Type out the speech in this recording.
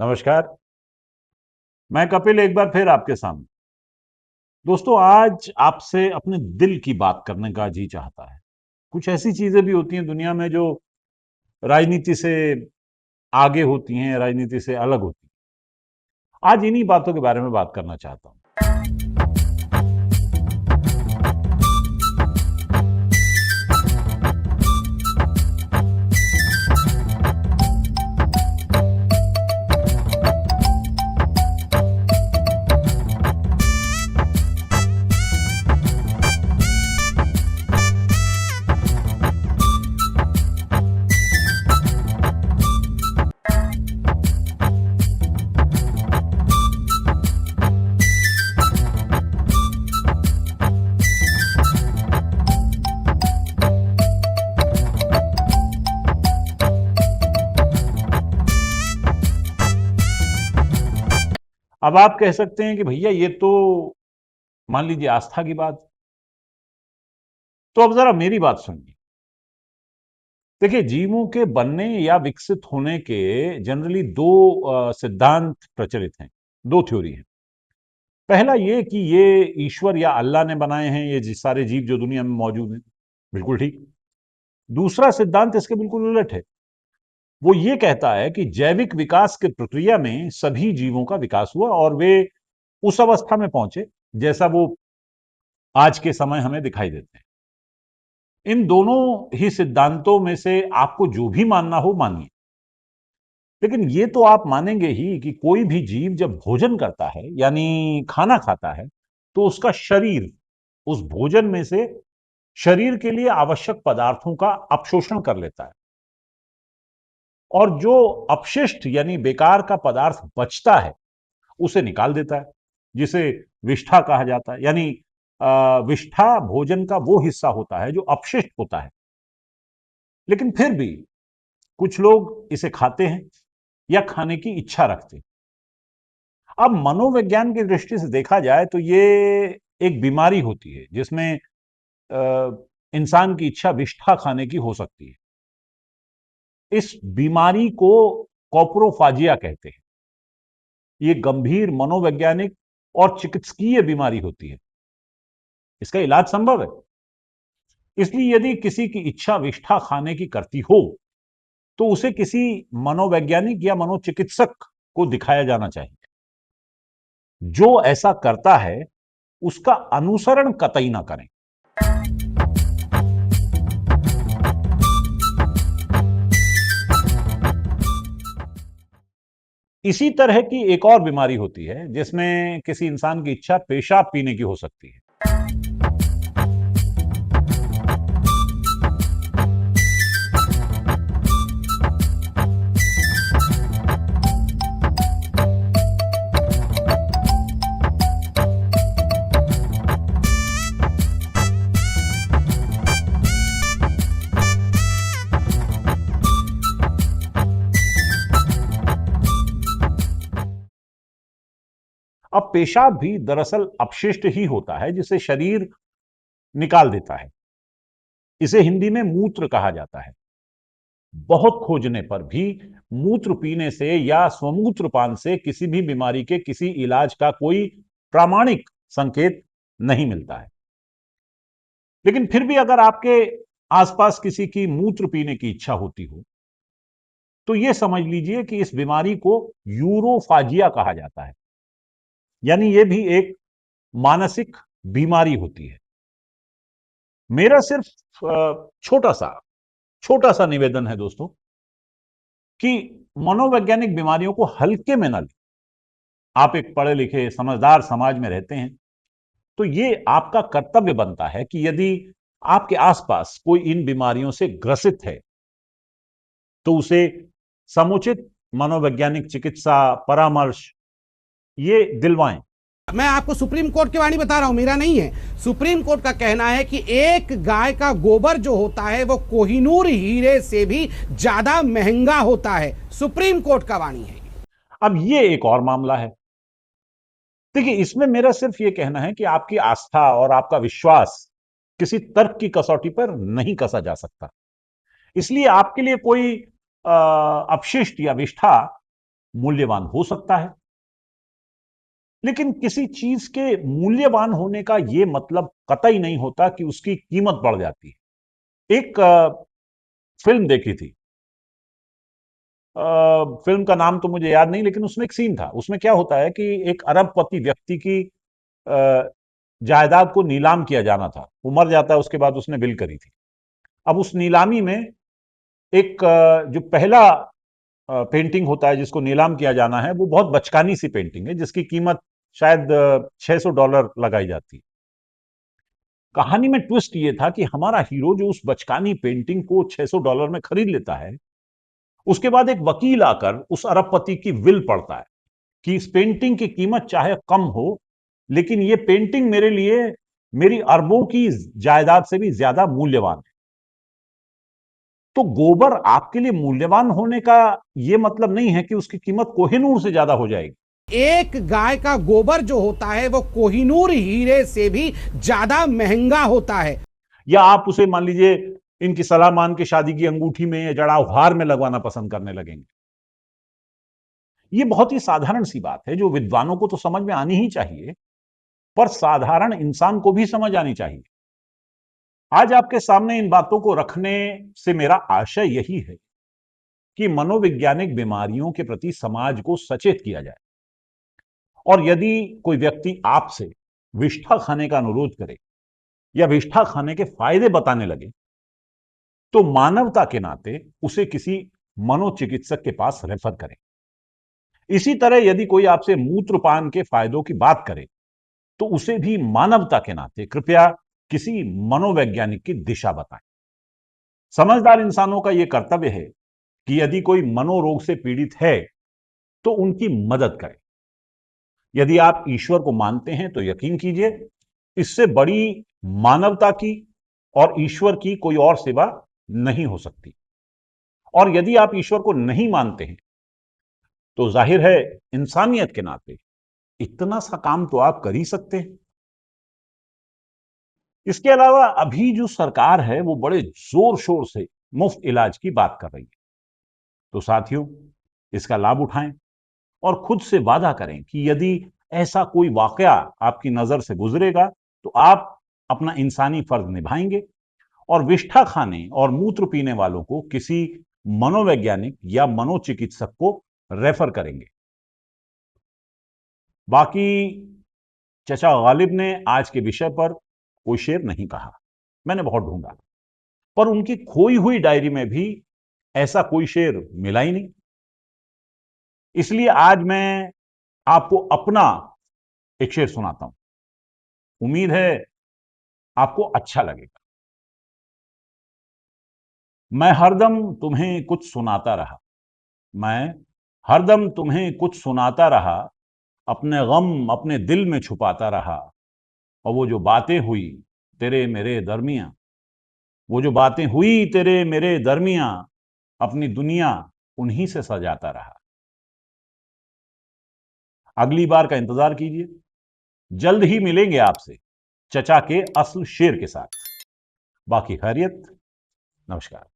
नमस्कार। मैं कपिल एक बार फिर आपके सामने। दोस्तों, आज आपसे अपने दिल की बात करने का जी चाहता है। कुछ ऐसी चीजें भी होती हैं दुनिया में जो राजनीति से आगे होती हैं, राजनीति से अलग होती हैं। आज इन्हीं बातों के बारे में बात करना चाहता हूं। अब आप कह सकते हैं कि भैया ये तो मान लीजिए आस्था की बात। तो अब जरा मेरी बात सुनिए। देखिए, जीवों के बनने या विकसित होने के जनरली दो सिद्धांत प्रचलित हैं। दो थ्योरी हैं। पहला ये कि ये ईश्वर या अल्लाह ने बनाए हैं, ये सारे जीव जो दुनिया में मौजूद हैं। बिल्कुल ठीक। दूसरा सिद्धांत इसके बिल्कुल उलट है। वो ये कहता है कि जैविक विकास की प्रक्रिया में सभी जीवों का विकास हुआ और वे उस अवस्था में पहुंचे जैसा वो आज के समय हमें दिखाई देते हैं। इन दोनों ही सिद्धांतों में से आपको जो भी मानना हो मानिए, लेकिन ये तो आप मानेंगे ही कि कोई भी जीव जब भोजन करता है यानी खाना खाता है, तो उसका शरीर उस भोजन में से शरीर के लिए आवश्यक पदार्थों का अपशोषण कर लेता है और जो अपशिष्ट यानी बेकार का पदार्थ बचता है उसे निकाल देता है, जिसे विष्ठा कहा जाता है। यानी विष्ठा भोजन का वो हिस्सा होता है जो अपशिष्ट होता है। लेकिन फिर भी कुछ लोग इसे खाते हैं या खाने की इच्छा रखते हैं। अब मनोविज्ञान की दृष्टि से देखा जाए तो ये एक बीमारी होती है जिसमें इंसान की इच्छा विष्ठा खाने की हो सकती है। इस बीमारी को कॉप्रोफाजिया कहते हैं। ये गंभीर मनोवैज्ञानिक और चिकित्सकीय बीमारी होती है। इसका इलाज संभव है। इसलिए यदि किसी की इच्छा विष्ठा खाने की करती हो तो उसे किसी मनोवैज्ञानिक या मनोचिकित्सक को दिखाया जाना चाहिए। जो ऐसा करता है उसका अनुसरण कतई ना करें। इसी तरह की एक और बीमारी होती है जिसमें किसी इंसान की इच्छा पेशाब पीने की हो सकती है। अब पेशाब भी दरअसल अपशिष्ट ही होता है जिसे शरीर निकाल देता है। इसे हिंदी में मूत्र कहा जाता है। बहुत खोजने पर भी मूत्र पीने से या स्वमूत्र पान से किसी भी बीमारी के किसी इलाज का कोई प्रामाणिक संकेत नहीं मिलता है। लेकिन फिर भी अगर आपके आसपास किसी की मूत्र पीने की इच्छा होती हो तो यह समझ लीजिए कि इस बीमारी को यूरोफाजिया कहा जाता है। यानी यह भी एक मानसिक बीमारी होती है। मेरा सिर्फ छोटा सा निवेदन है दोस्तों कि मनोवैज्ञानिक बीमारियों को हल्के में न लें। आप एक पढ़े लिखे समझदार समाज में रहते हैं तो ये आपका कर्तव्य बनता है कि यदि आपके आसपास कोई इन बीमारियों से ग्रसित है तो उसे समुचित मनोवैज्ञानिक चिकित्सा परामर्श ये दिलवाएं। मैं आपको सुप्रीम कोर्ट की वाणी बता रहा हूं, मेरा नहीं है। सुप्रीम कोर्ट का कहना है कि एक गाय का गोबर जो होता है वो कोहिनूर हीरे से भी ज्यादा महंगा होता है। सुप्रीम कोर्ट का वाणी है। अब ये एक और मामला है। देखिए, इसमें मेरा सिर्फ ये कहना है कि आपकी आस्था और आपका विश्वास किसी तर्क की कसौटी पर नहीं कसा जा सकता। इसलिए आपके लिए कोई अपशिष्ट या विष्ठा मूल्यवान हो सकता है, लेकिन किसी चीज के मूल्यवान होने का यह मतलब कतई नहीं होता कि उसकी कीमत बढ़ जाती है। एक फिल्म देखी थी, फिल्म का नाम तो मुझे याद नहीं, लेकिन उसमें एक सीन था। उसमें क्या होता है कि एक अरबपति व्यक्ति की जायदाद को नीलाम किया जाना था। वो मर जाता है, उसके बाद उसने विल करी थी। अब उस नीलामी में एक जो पहला पेंटिंग होता है जिसको नीलाम किया जाना है, वो बहुत बचकानी सी पेंटिंग है जिसकी कीमत शायद $600 लगाई जाती है। कहानी में ट्विस्ट ये था कि हमारा हीरो जो उस बचकानी पेंटिंग को $600 में खरीद लेता है, उसके बाद एक वकील आकर उस अरबपति की विल पढ़ता है कि इस पेंटिंग की कीमत चाहे कम हो, लेकिन ये पेंटिंग मेरे लिए मेरी अरबों की जायदाद से भी ज्यादा मूल्यवान है। तो गोबर आपके लिए मूल्यवान होने का यह मतलब नहीं है कि उसकी कीमत कोहिनूर से ज्यादा हो जाएगी। एक गाय का गोबर जो होता है वो कोहिनूर हीरे से भी ज्यादा महंगा होता है। या आप उसे मान लीजिए इनकी सलाह मान के शादी की अंगूठी में या जड़ाव हार में लगवाना पसंद करने लगेंगे। ये बहुत ही साधारण सी बात है जो विद्वानों को तो समझ में आनी ही चाहिए, पर साधारण इंसान को भी समझ आनी चाहिए। आज आपके सामने इन बातों को रखने से मेरा आशय यही है कि मनोवैज्ञानिक बीमारियों के प्रति समाज को सचेत किया जाए। और यदि कोई व्यक्ति आपसे विष्ठा खाने का अनुरोध करे या विष्ठा खाने के फायदे बताने लगे, तो मानवता के नाते उसे किसी मनोचिकित्सक के पास रेफर करें। इसी तरह यदि कोई आपसे मूत्रपान के फायदों की बात करे, तो उसे भी मानवता के नाते कृपया किसी मनोवैज्ञानिक की दिशा बताएं। समझदार इंसानों का यह कर्तव्य है कि यदि कोई मनोरोग से पीड़ित है तो उनकी मदद करें। यदि आप ईश्वर को मानते हैं तो यकीन कीजिए, इससे बड़ी मानवता की और ईश्वर की कोई और सेवा नहीं हो सकती। और यदि आप ईश्वर को नहीं मानते हैं तो जाहिर है इंसानियत के नाते इतना सा काम तो आप कर ही सकते हैं। इसके अलावा अभी जो सरकार है वो बड़े जोर शोर से मुफ्त इलाज की बात कर रही है। तो साथियों, इसका लाभ उठाएं और खुद से वादा करें कि यदि ऐसा कोई वाकया आपकी नजर से गुजरेगा तो आप अपना इंसानी फर्ज निभाएंगे और विष्ठा खाने और मूत्र पीने वालों को किसी मनोवैज्ञानिक या मनोचिकित्सक को रेफर करेंगे। बाकी चचा गालिब ने आज के विषय पर कोई शेर नहीं कहा। मैंने बहुत ढूंढा, पर उनकी खोई हुई डायरी में भी ऐसा कोई शेर मिला ही नहीं। इसलिए आज मैं आपको अपना एक शेर सुनाता हूं। उम्मीद है आपको अच्छा लगेगा। मैं हरदम तुम्हें कुछ सुनाता रहा, मैं हरदम तुम्हें कुछ सुनाता रहा, अपने गम अपने दिल में छुपाता रहा। और वो जो बातें हुई तेरे मेरे दरमियां, वो जो बातें हुई तेरे मेरे दरमियां, अपनी दुनिया उन्हीं से सजाता रहा। अगली बार का इंतजार कीजिए, जल्द ही मिलेंगे आपसे चचा के असल शेर के साथ। बाकी खैरियत, नमस्कार।